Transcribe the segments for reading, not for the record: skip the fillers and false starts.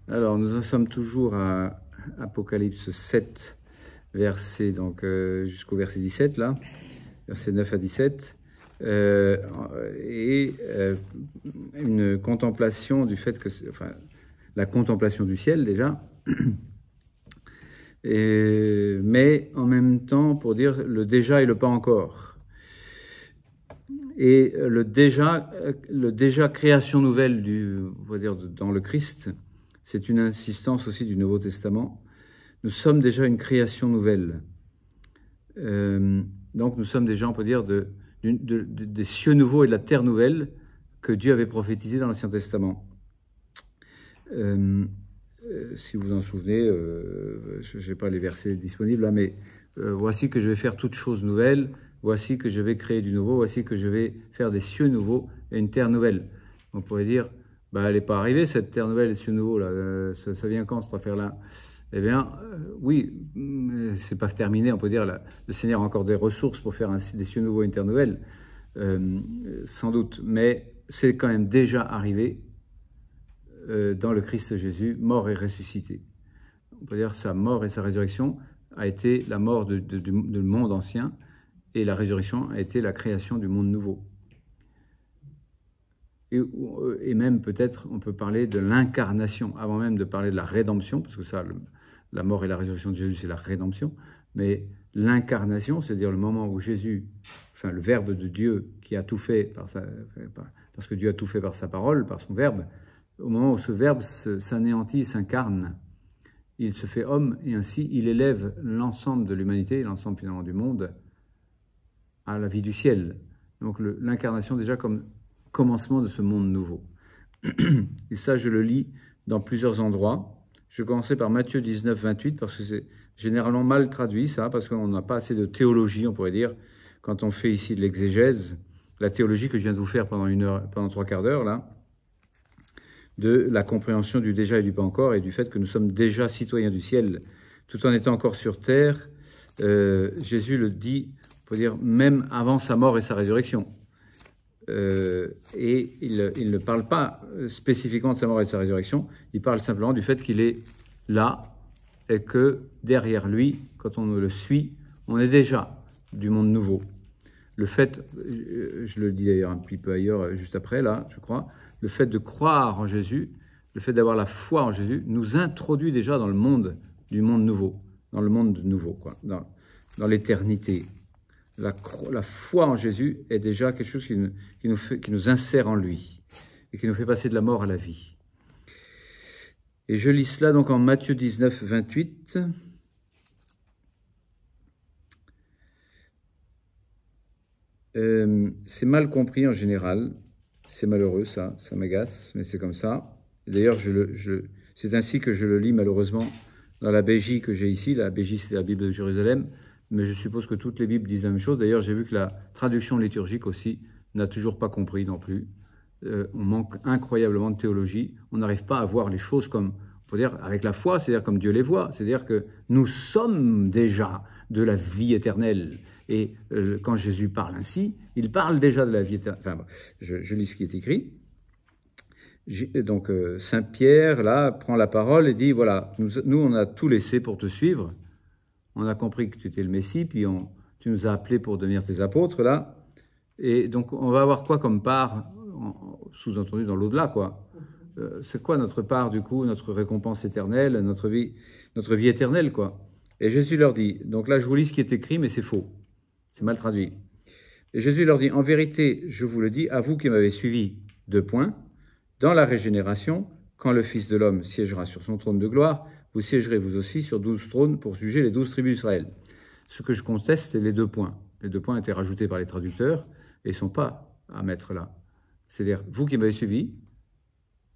Alors, nous en sommes toujours à Apocalypse 7, verset, jusqu'au verset 17, là, verset 9 à 17, une contemplation du fait que, la contemplation du ciel déjà, mais en même temps pour dire le déjà et le pas encore. Et le déjà création nouvelle on va dire, dans le Christ, c'est une insistance aussi du Nouveau Testament. Nous sommes déjà une création nouvelle. Donc nous sommes déjà, on peut dire, des cieux nouveaux et de la terre nouvelle que Dieu avait prophétisé dans l'Ancien Testament. Si vous en souvenez, je n'ai pas les versets disponibles là, mais voici que je vais faire toutes choses nouvelles, voici que je vais créer du nouveau, voici que je vais faire des cieux nouveaux et une terre nouvelle. On pourrait dire, elle n'est pas arrivée cette terre nouvelle et cieux nouveaux là, ça vient quand cette affaire-là? Eh bien, oui, c'est pas terminé, on peut dire, le Seigneur a encore des ressources pour faire des cieux nouveaux et une terre nouvelle, sans doute, mais c'est quand même déjà arrivé dans le Christ Jésus, mort et ressuscité. On peut dire sa mort et sa résurrection a été la mort du monde ancien, et la résurrection a été la création du monde nouveau. Et même peut-être on peut parler de l'incarnation, avant même de parler de la rédemption, parce que ça, la mort et la résurrection de Jésus, c'est la rédemption, mais l'incarnation, c'est-à-dire le moment où Jésus, le Verbe de Dieu qui a tout fait, parce que Dieu a tout fait par sa parole, par son Verbe, au moment où ce Verbe s'anéantit, s'incarne, il se fait homme, et ainsi il élève l'ensemble de l'humanité, l'ensemble finalement du monde, à la vie du ciel. Donc l'incarnation déjà comme commencement de ce monde nouveau. Et ça, je le lis dans plusieurs endroits. Je vais commencer par Matthieu 19, 28, parce que c'est généralement mal traduit, ça, parce qu'on n'a pas assez de théologie, on pourrait dire, quand on fait ici de l'exégèse, la théologie que je viens de vous faire pendant 3 quarts d'heure, là, de la compréhension du déjà et du pas encore, et du fait que nous sommes déjà citoyens du ciel, tout en étant encore sur terre. Jésus le dit, on peut dire, même avant sa mort et sa résurrection. Et il ne parle pas spécifiquement de sa mort et de sa résurrection, il parle simplement du fait qu'il est là, et que derrière lui, quand on le suit, on est déjà du monde nouveau. Le fait, je le dis d'ailleurs un petit peu ailleurs, juste après, là, je crois, le fait de croire en Jésus, le fait d'avoir la foi en Jésus, nous introduit déjà dans le monde du monde nouveau, dans le monde nouveau, quoi, dans l'éternité. La foi en Jésus est déjà quelque chose qui nous insère en lui et qui nous fait passer de la mort à la vie. Et je lis cela donc en Matthieu 19, 28. C'est mal compris en général, c'est malheureux ça m'agace, mais c'est comme ça. D'ailleurs, c'est ainsi que je le lis malheureusement dans la BJ que j'ai ici. La BJ, c'est la Bible de Jérusalem, mais je suppose que toutes les Bibles disent la même chose. D'ailleurs, j'ai vu que la traduction liturgique aussi n'a toujours pas compris non plus. On manque incroyablement de théologie. On n'arrive pas à voir les choses comme, on peut dire, avec la foi, c'est-à-dire comme Dieu les voit. C'est-à-dire que nous sommes déjà de la vie éternelle. Et quand Jésus parle ainsi, il parle déjà de la vie éternelle. Enfin, je lis ce qui est écrit. Donc, Saint Pierre, là, prend la parole et dit, voilà, nous, on a tout laissé pour te suivre. On a compris que tu étais le Messie, puis tu nous as appelés pour devenir tes apôtres, là. Et donc, on va avoir quoi comme part, sous-entendu dans l'au-delà, quoi. C'est quoi notre part, du coup, notre récompense éternelle, notre vie éternelle, quoi. Et Jésus leur dit, donc là, je vous lis ce qui est écrit, mais c'est faux. C'est mal traduit. Et Jésus leur dit, en vérité, je vous le dis, à vous qui m'avez suivi, 2 points, dans la régénération, quand le Fils de l'homme siégera sur son trône de gloire, vous siégerez vous aussi sur 12 trônes pour juger les 12 tribus d'Israël. Ce que je conteste, c'est les 2 points. Les 2 points étaient rajoutés par les traducteurs et ne sont pas à mettre là. C'est-à-dire, vous qui m'avez suivi,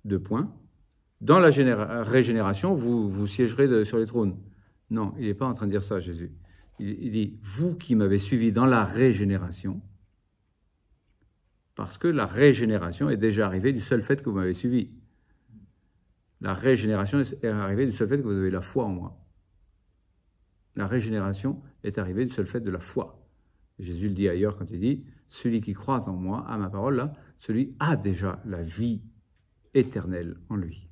2 points, dans la régénération, vous siégerez sur les trônes. Non, il n'est pas en train de dire ça, Jésus. Il dit, vous qui m'avez suivi dans la régénération, parce que la régénération est déjà arrivée du seul fait que vous m'avez suivi. La régénération est arrivée du seul fait que vous avez la foi en moi. La régénération est arrivée du seul fait de la foi. Jésus le dit ailleurs quand il dit, celui qui croit en moi, à ma parole là, celui a déjà la vie éternelle en lui.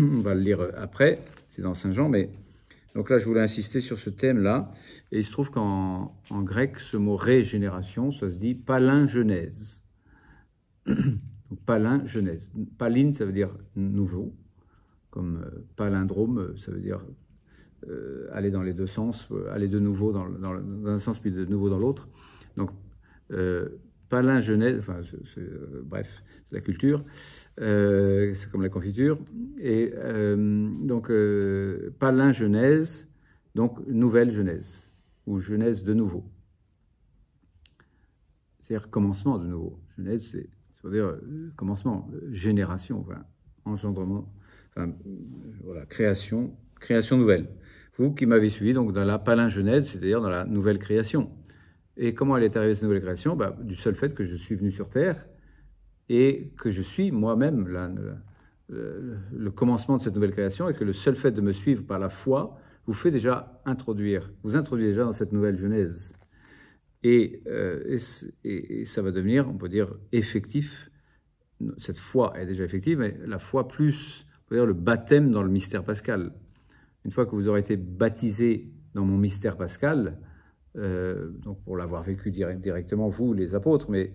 On va le lire après, c'est dans Saint Jean, mais donc là, je voulais insister sur ce thème-là. Et il se trouve qu'en grec, ce mot régénération, ça se dit palingenèse. Donc palingenèse. Paline, ça veut dire nouveau, comme palindrome, ça veut dire aller dans les deux sens, aller de nouveau dans un sens puis de nouveau dans l'autre. Donc palingenèse, enfin, bref, c'est la culture, c'est comme la confiture. Et donc palingenèse, donc nouvelle genèse, ou genèse de nouveau. C'est-à-dire commencement de nouveau. Genèse, c'est-à-dire commencement, génération, enfin, engendrement, enfin, voilà, création nouvelle. Vous qui m'avez suivi donc dans la palingenèse, c'est-à-dire dans la nouvelle création. Et comment elle est arrivée cette nouvelle création? Du seul fait que je suis venu sur Terre et que je suis moi-même le commencement de cette nouvelle création, et que le seul fait de me suivre par la foi vous fait déjà vous introduit déjà dans cette nouvelle genèse. Et ça va devenir, on peut dire, effectif. Cette foi est déjà effective, mais la foi plus, on peut dire, le baptême dans le mystère pascal. Une fois que vous aurez été baptisé dans mon mystère pascal, donc pour l'avoir vécu directement, vous, les apôtres, mais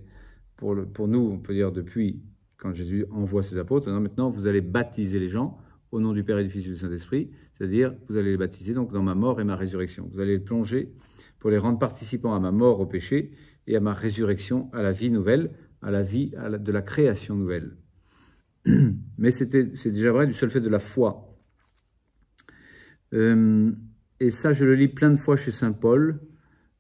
pour nous, on peut dire depuis quand Jésus envoie ses apôtres, maintenant vous allez baptiser les gens au nom du Père et du Fils et du Saint-Esprit, c'est-à-dire vous allez les baptiser donc dans ma mort et ma résurrection. Vous allez les plonger pour les rendre participants à ma mort au péché et à ma résurrection, à la vie nouvelle, à la vie de la création nouvelle. Mais c'est déjà vrai du seul fait de la foi. Et ça, je le lis plein de fois chez saint Paul,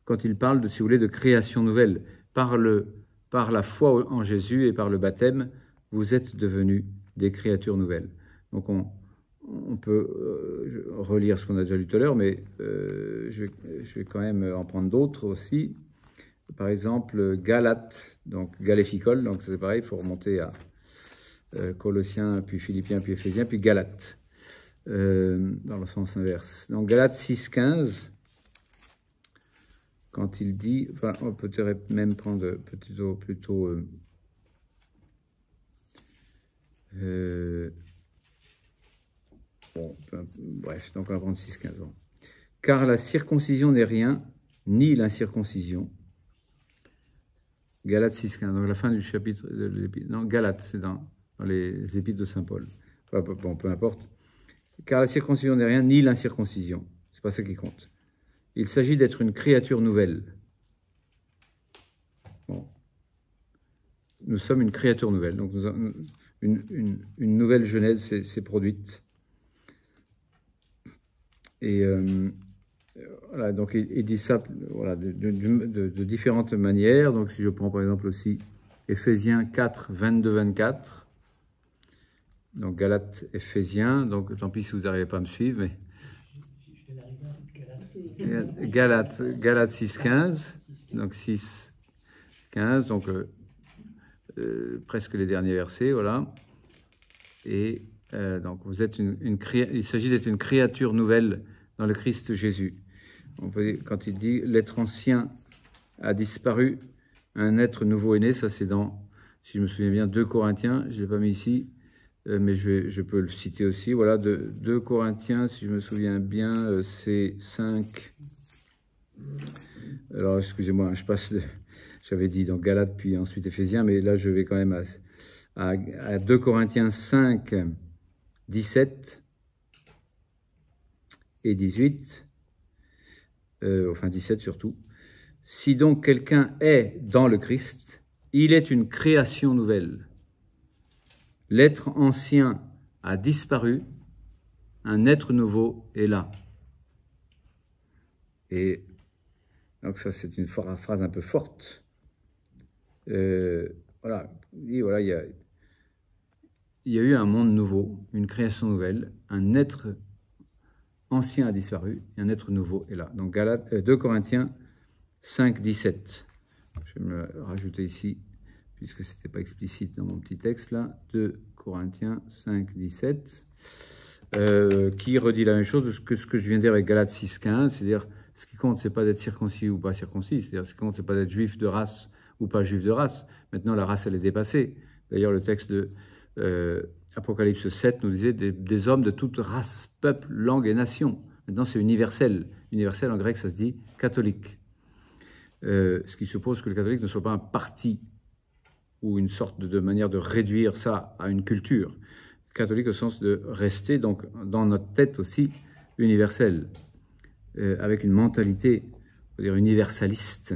quand il parle de, si vous voulez, de création nouvelle. Par la foi en Jésus et par le baptême, vous êtes devenus des créatures nouvelles. Donc on peut relire ce qu'on a déjà lu tout à l'heure, mais je vais quand même en prendre d'autres aussi. Par exemple, Galates, donc Galéphicole, donc c'est pareil, il faut remonter à Colossiens, puis Philippiens, puis Éphésiens, puis Galates. Dans le sens inverse. Donc Galates 6,15, quand il dit, enfin on peut même prendre plutôt bon, bref, donc on va prendre 6,15. Car la circoncision n'est rien, ni l'incirconcision. Galates 6,15, donc la fin du chapitre, non, Galates, c'est dans les épîtres de saint Paul. Enfin, bon, peu importe. Car la circoncision n'est rien, ni l'incirconcision. C'est pas ça qui compte. Il s'agit d'être une créature nouvelle. Bon. Nous sommes une créature nouvelle. Donc, une nouvelle genèse s'est produite. Et voilà, donc il dit ça voilà, de différentes manières. Donc, si je prends par exemple aussi Éphésiens 4, 22-24. Donc Galates, Éphésiens, donc tant pis si vous n'arrivez pas à me suivre, mais Galates 6,15, donc 6,15, donc presque les derniers versets, voilà. Et donc vous êtes il s'agit d'être une créature nouvelle dans le Christ Jésus. On peut, quand il dit l'être ancien a disparu, un être nouveau est né, ça c'est dans, si je me souviens bien, 2 Corinthiens, je ne l'ai pas mis ici. Mais je peux le citer aussi. Voilà, 2 Corinthiens, si je me souviens bien, c'est 5. Alors, excusez-moi, je passe j'avais dit donc Galates, puis ensuite Éphésiens, mais là, je vais quand même à 2 Corinthiens 5, 17 et 18. Enfin, 17 surtout. Si donc quelqu'un est dans le Christ, il est une création nouvelle. L'être ancien a disparu, un être nouveau est là. Et donc ça, c'est une phrase un peu forte. Voilà, il y a eu un monde nouveau, une création nouvelle, un être ancien a disparu, et un être nouveau est là. Donc 2 Corinthiens 5, 17. Je vais me rajouter ici, puisque ce n'était pas explicite dans mon petit texte là, 2 Corinthiens 5, 17, qui redit la même chose que ce que je viens de dire avec Galates 6, 15, c'est-à-dire ce qui compte, c'est pas d'être circoncis ou pas circoncis, c'est-à-dire ce qui compte, c'est pas d'être juif de race ou pas juif de race. Maintenant, la race, elle est dépassée. D'ailleurs, le texte de Apocalypse 7 nous disait des hommes de toute race, peuple, langue et nation. Maintenant, c'est universel. Universel, en grec, ça se dit catholique. Ce qui suppose que le catholique ne soit pas un parti ou une sorte de manière de réduire ça à une culture. Catholique au sens de rester donc dans notre tête aussi universel, avec une mentalité, on va dire universaliste,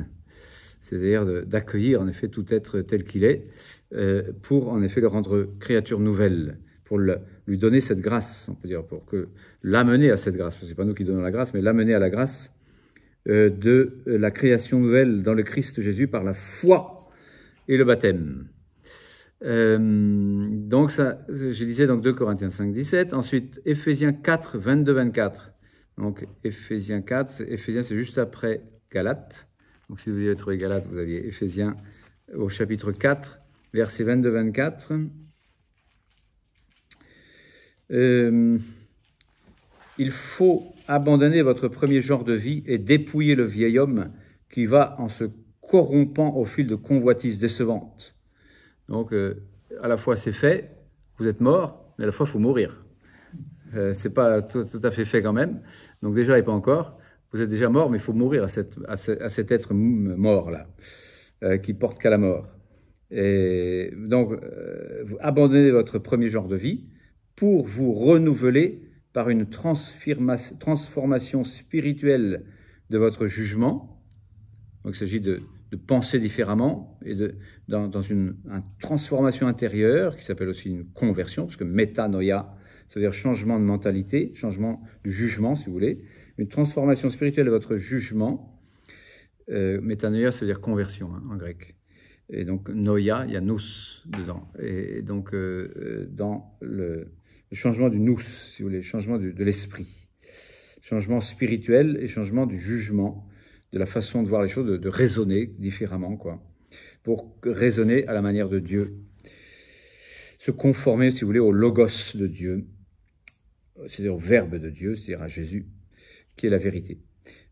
c'est-à-dire d'accueillir en effet tout être tel qu'il est, pour en effet le rendre créature nouvelle, pour lui donner cette grâce, on peut dire, pour l'amener à cette grâce, parce que c'est pas nous qui donnons la grâce, mais l'amener à la grâce de la création nouvelle dans le Christ Jésus par la foi et le baptême. Donc ça, je disais donc 2 Corinthiens 5, 17. Ensuite, Éphésiens 4, 22, 24. Donc Éphésiens 4, Éphésiens c'est juste après Galates. Donc si vous aviez trouvé Galates, vous aviez Éphésiens au chapitre 4, versets 22, 24. Il faut abandonner votre premier genre de vie et dépouiller le vieil homme qui va en se corrompant au fil de convoitises décevantes. Donc, à la fois c'est fait, vous êtes mort, mais à la fois il faut mourir. C'est pas tout à fait fait quand même. Donc déjà, et pas encore. Vous êtes déjà mort, mais il faut mourir à cet être mort-là, qui porte qu'à la mort. Et donc, vous abandonnez votre premier genre de vie pour vous renouveler par une transformation spirituelle de votre jugement. Donc, il s'agit de penser différemment et dans une transformation intérieure qui s'appelle aussi une conversion, parce que métanoïa, ça veut dire changement de mentalité, changement du jugement, si vous voulez. Une transformation spirituelle de votre jugement. Métanoïa, ça veut dire conversion en grec. Et donc, noia, il y a nous dedans. Et donc, dans le changement du nous, si vous voulez, le changement de l'esprit. Changement spirituel et changement du jugement, de la façon de voir les choses, de raisonner différemment, quoi. Pour raisonner à la manière de Dieu. Se conformer, si vous voulez, au logos de Dieu, c'est-à-dire au verbe de Dieu, c'est-à-dire à Jésus, qui est la vérité.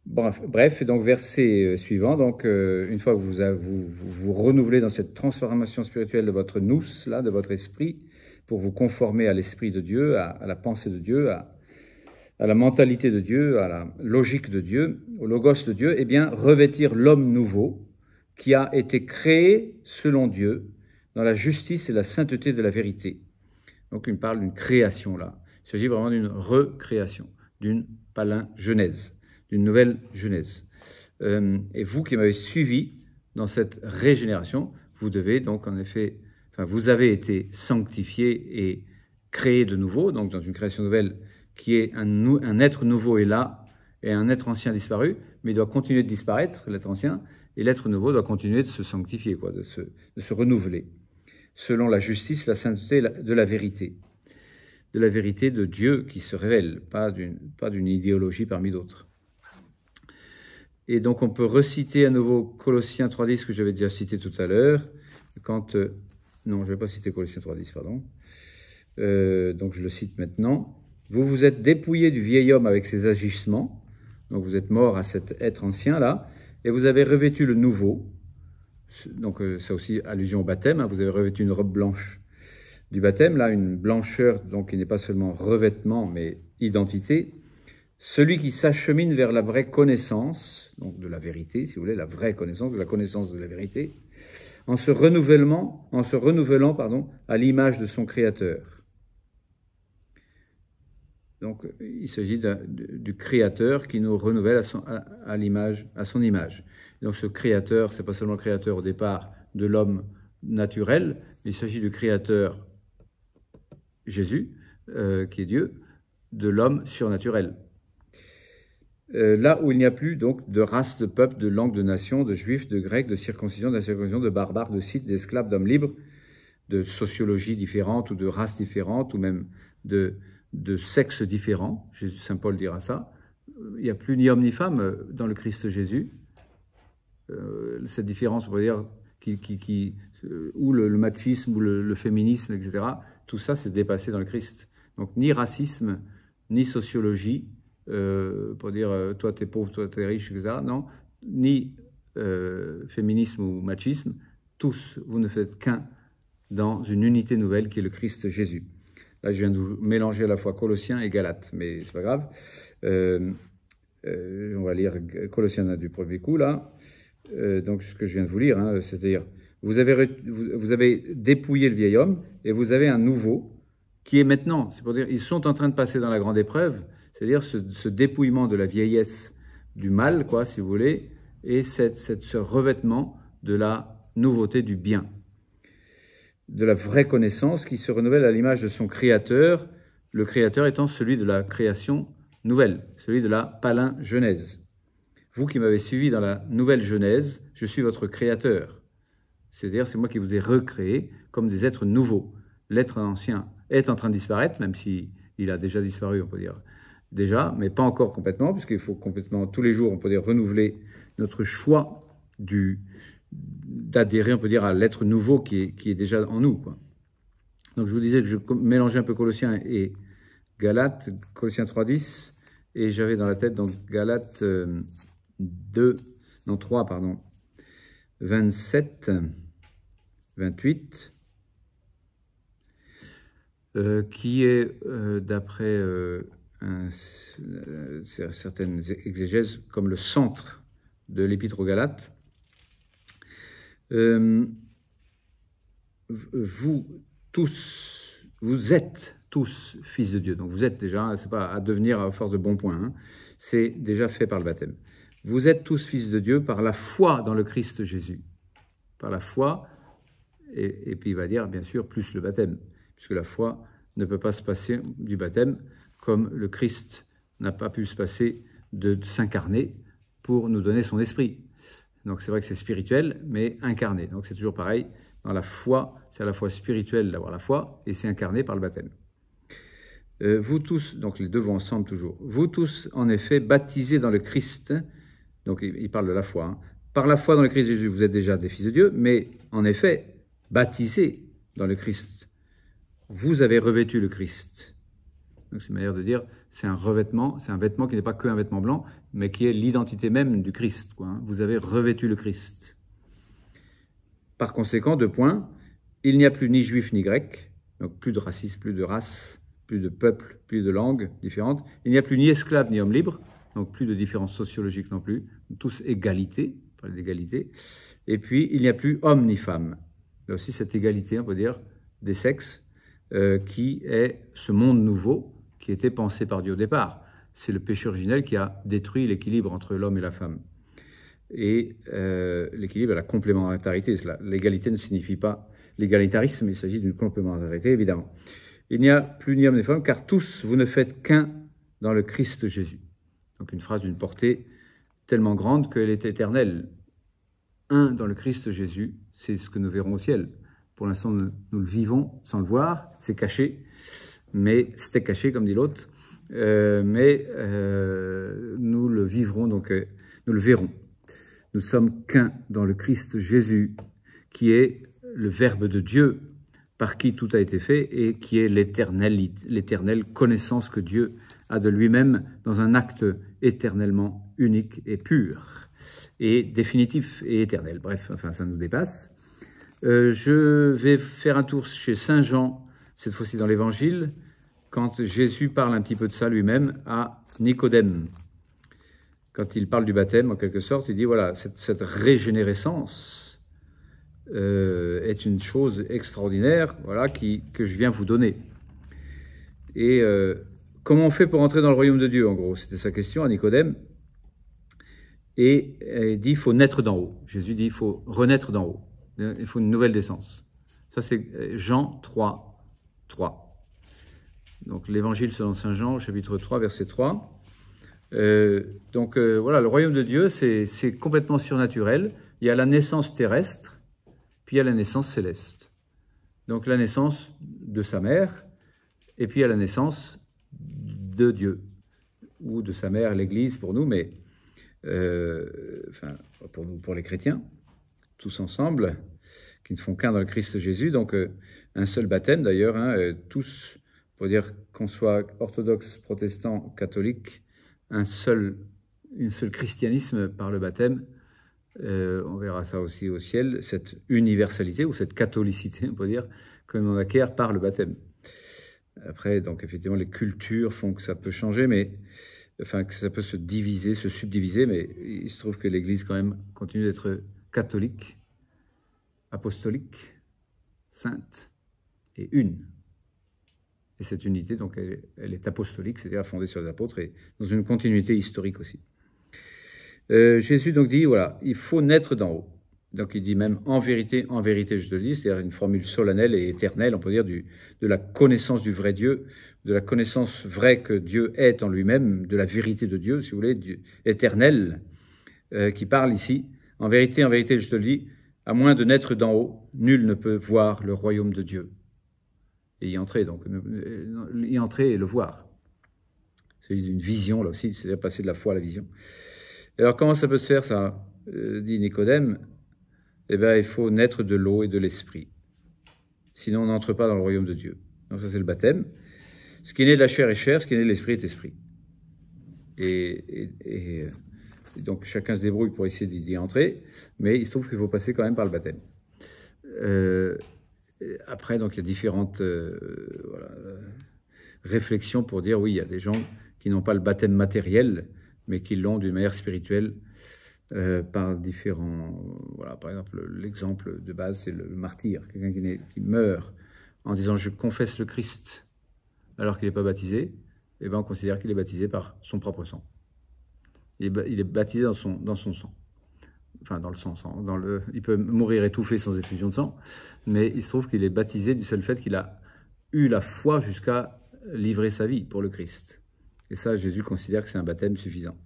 Bref, et donc verset suivant, donc une fois que vous renouvelez dans cette transformation spirituelle de votre nous, là, de votre esprit, pour vous conformer à l'esprit de Dieu, à la pensée de Dieu, à la mentalité de Dieu, à la logique de Dieu, au logos de Dieu, eh bien, revêtir l'homme nouveau qui a été créé selon Dieu dans la justice et la sainteté de la vérité. Donc, il parle d'une création là. Il s'agit vraiment d'une recréation, d'une palingenèse, d'une nouvelle genèse. Et vous qui m'avez suivi dans cette régénération, vous devez donc en effet, vous avez été sanctifiés et créés de nouveau, donc dans une création nouvelle qui est un être nouveau est là, et un être ancien disparu, mais il doit continuer de disparaître, l'être ancien, et l'être nouveau doit continuer de se sanctifier, quoi, de se renouveler, selon la justice, la sainteté de la vérité de Dieu qui se révèle, pas d'une idéologie parmi d'autres. Et donc on peut reciter à nouveau Colossiens 3.10 que j'avais déjà cité tout à l'heure, non, je ne vais pas citer Colossiens 3.10, pardon. Donc je le cite maintenant. Vous vous êtes dépouillé du vieil homme avec ses agissements, donc vous êtes mort à cet être ancien-là, et vous avez revêtu le nouveau. Donc c'est aussi allusion au baptême, hein, vous avez revêtu une robe blanche du baptême, là une blancheur donc qui n'est pas seulement revêtement, mais identité. Celui qui s'achemine vers la vraie connaissance, donc de la vérité, si vous voulez, la vraie connaissance, de la connaissance de la vérité, en se renouvelant, à l'image de son Créateur. Donc, il s'agit du Créateur qui nous renouvelle à son image. Donc, ce Créateur, c'est pas seulement le Créateur au départ de l'homme naturel, mais il s'agit du Créateur Jésus, qui est Dieu, de l'homme surnaturel. Là où il n'y a plus donc de race, de peuple, de langue, de nation, de juifs, de grecs, de circoncision, d'incirconcision, de barbares, de scythes, d'esclaves, d'hommes libres, de sociologie différente ou de races différentes ou même de sexes différents, Saint Paul dira ça. Il n'y a plus ni homme ni femme dans le Christ Jésus. Cette différence, on va dire, ou le machisme ou le féminisme, etc., tout ça c'est dépassé dans le Christ. Donc ni racisme, ni sociologie, pour dire toi t'es pauvre, toi t'es riche, etc. Non, ni féminisme ou machisme, tous, vous ne faites qu'un dans une unité nouvelle qui est le Christ Jésus. Là, je viens de vous mélanger à la fois Colossiens et Galates, mais c'est pas grave. On va lire Colossiens du premier coup, là. Donc, ce que je viens de vous lire, hein, c'est-à-dire, vous avez dépouillé le vieil homme et vous avez un nouveau qui est maintenant. C'est pour dire, ils sont en train de passer dans la grande épreuve, c'est-à-dire ce dépouillement de la vieillesse du mal, quoi, si vous voulez, et ce revêtement de la nouveauté du bien, de la vraie connaissance qui se renouvelle à l'image de son créateur, le créateur étant celui de la création nouvelle, celui de la palingenèse. Vous qui m'avez suivi dans la nouvelle Genèse, je suis votre créateur. C'est-à-dire, c'est moi qui vous ai recréé comme des êtres nouveaux. L'être ancien est en train de disparaître, même s'il a déjà disparu, on peut dire déjà, mais pas encore complètement, puisqu'il faut complètement, tous les jours, on peut dire, renouveler notre choix d'adhérer, on peut dire, à l'être nouveau qui est déjà en nous, quoi. Donc, je vous disais que je mélangeais un peu Colossiens et Galates, Colossiens 3.10, et j'avais dans la tête, donc, Galates 3, pardon, 27, 28, qui est, d'après certaines exégèses, comme le centre de l'Épître aux Galates. Vous êtes tous fils de Dieu. Donc vous êtes déjà, c'est pas à devenir à force de bons points, hein, c'est déjà fait par le baptême. Vous êtes tous fils de Dieu par la foi dans le Christ Jésus. Par la foi, et puis il va dire bien sûr plus le baptême, puisque la foi ne peut pas se passer du baptême comme le Christ n'a pas pu se passer de s'incarner pour nous donner son esprit. Donc c'est vrai que c'est spirituel, mais incarné. Donc c'est toujours pareil, dans la foi, c'est à la fois spirituel d'avoir la foi, et c'est incarné par le baptême. Vous tous, donc les deux vont ensemble toujours, vous tous en effet baptisés dans le Christ, donc il parle de la foi, hein. Par la foi dans le Christ Jésus, vous êtes déjà des fils de Dieu, mais en effet, baptisés dans le Christ, vous avez revêtu le Christ. Donc c'est une manière de dire, c'est un revêtement, c'est un vêtement qui n'est pas qu'un vêtement blanc, mais qui est l'identité même du Christ, quoi, hein. Vous avez revêtu le Christ. Par conséquent, 2 points, il n'y a plus ni juif ni grec, donc plus de racisme, plus de race, plus de peuple, plus de langues différentes. Il n'y a plus ni esclave ni homme libre, donc plus de différences sociologiques non plus, tous égalité, on parle d'égalité. Et puis, il n'y a plus homme ni femme. Là aussi, cette égalité, on peut dire, des sexes, qui est ce monde nouveau qui était pensé par Dieu au départ. C'est le péché originel qui a détruit l'équilibre entre l'homme et la femme. Et l'équilibre et la complémentarité. L'égalité ne signifie pas l'égalitarisme, il s'agit d'une complémentarité, évidemment. Il n'y a plus ni homme ni femme, car tous, vous ne faites qu'un dans le Christ Jésus. Donc une phrase d'une portée tellement grande qu'elle est éternelle. Un dans le Christ Jésus, c'est ce que nous verrons au ciel. Pour l'instant, nous le vivons sans le voir, c'est caché, mais c'était caché, comme dit l'autre, mais nous le vivrons, donc nous le verrons. Nous sommes qu'un dans le Christ Jésus, qui est le Verbe de Dieu, par qui tout a été fait, et qui est l'éternelle connaissance que Dieu a de lui-même dans un acte éternellement unique et pur, et définitif et éternel. Bref, enfin, ça nous dépasse. Je vais faire un tour chez Saint Jean, cette fois-ci dans l'Évangile, quand Jésus parle un petit peu de ça lui-même à Nicodème. Quand il parle du baptême, en quelque sorte, il dit, voilà, cette régénérescence est une chose extraordinaire, voilà, que je viens vous donner. Et comment on fait pour entrer dans le royaume de Dieu, en gros? C'était sa question à Nicodème. Et il dit, il faut naître d'en haut. Jésus dit, il faut renaître d'en haut. Il faut une nouvelle naissance. Ça, c'est Jean 3, 3. Donc, l'Évangile selon Saint Jean, chapitre 3, verset 3. Voilà, le royaume de Dieu, c'est complètement surnaturel. Il y a la naissance terrestre, puis il y a la naissance céleste. Donc, la naissance de sa mère, et puis il y a la naissance de Dieu, ou de sa mère, l'Église pour nous, mais pour nous, pour les chrétiens, tous ensemble, qui ne font qu'un dans le Christ Jésus, donc un seul baptême d'ailleurs, hein, tous, pour dire qu'on soit orthodoxe, protestant, catholique, un seul christianisme par le baptême, on verra ça aussi au ciel, cette universalité ou cette catholicité, on peut dire, que l'on acquiert par le baptême. Après, donc effectivement, les cultures font que ça peut changer, mais enfin que ça peut se diviser, se subdiviser, mais il se trouve que l'Église quand même continue d'être catholique, apostolique, sainte et une. Et cette unité, donc, elle est apostolique, c'est-à-dire fondée sur les apôtres et dans une continuité historique aussi. Jésus donc dit, voilà, il faut naître d'en haut. Donc il dit même en vérité, je te le dis, c'est-à-dire une formule solennelle et éternelle, on peut dire, de la connaissance du vrai Dieu, de la connaissance vraie que Dieu est en lui-même, de la vérité de Dieu, si vous voulez, éternelle, qui parle ici. En vérité, je te le dis, à moins de naître d'en haut, nul ne peut voir le royaume de Dieu. Et y entrer, donc, y entrer et le voir. C'est une vision, là aussi, c'est-à-dire passer de la foi à la vision. Et alors, comment ça peut se faire, ça, dit Nicodème? Eh bien, il faut naître de l'eau et de l'esprit. Sinon, on n'entre pas dans le royaume de Dieu. Donc ça, c'est le baptême. Ce qui est né de la chair est chair, ce qui est né de l'esprit est esprit. Et donc, chacun se débrouille pour essayer d'y entrer, mais il se trouve qu'il faut passer quand même par le baptême. Après, donc, il y a différentes réflexions pour dire, oui, il y a des gens qui n'ont pas le baptême matériel, mais qui l'ont d'une manière spirituelle, par différents... Voilà, par exemple, l'exemple de base, c'est le martyr, quelqu'un qui meurt en disant « je confesse le Christ » alors qu'il n'est pas baptisé, et ben on considère qu'il est baptisé par son propre sang. Il est baptisé dans son sang. Enfin, dans le sang. Il peut mourir étouffé sans effusion de sang, mais il se trouve qu'il est baptisé du seul fait qu'il a eu la foi jusqu'à livrer sa vie pour le Christ. Et ça, Jésus considère que c'est un baptême suffisant.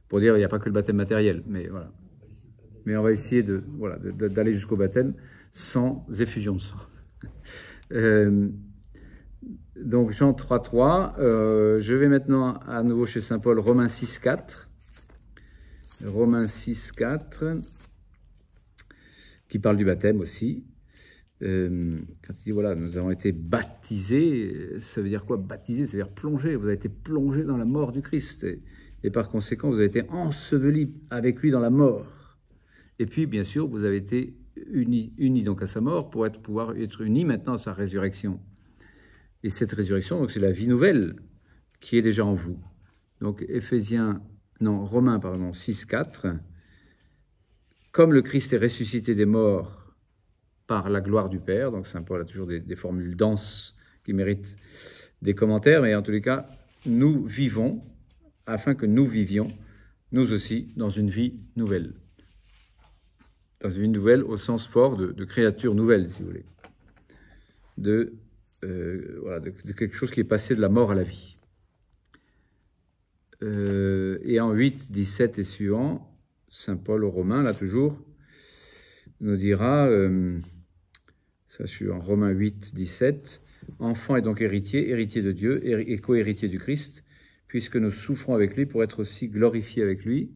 Pour dire, il n'y a pas que le baptême matériel, mais voilà. Mais on va essayer d'aller jusqu'au baptême sans effusion de sang. Donc, Jean 3,3. Je vais maintenant à nouveau chez Saint Paul, Romains 6,4. Romains 6,4, qui parle du baptême aussi. Quand il dit, voilà, nous avons été baptisés, ça veut dire quoi, baptisés? Ça veut dire plongés. Vous avez été plongés dans la mort du Christ. Et par conséquent, vous avez été ensevelis avec lui dans la mort. Et puis, bien sûr, vous avez été unis donc à sa mort pour pouvoir être unis maintenant à sa résurrection. Et cette résurrection, donc, c'est la vie nouvelle qui est déjà en vous. Donc, Romains 6,4. Comme le Christ est ressuscité des morts par la gloire du Père, donc Saint Paul a toujours des formules denses qui méritent des commentaires, mais en tous les cas, nous vivons afin que nous vivions, nous aussi, dans une vie nouvelle. Dans une vie nouvelle au sens fort de créature nouvelle, si vous voulez. De quelque chose qui est passé de la mort à la vie. Et en 8, 17 et suivant, Saint Paul aux Romains, là toujours, nous dira, ça je suis en Romains 8, 17, « Enfant est donc héritier de Dieu et co-héritier du Christ, puisque nous souffrons avec lui pour être aussi glorifiés avec lui.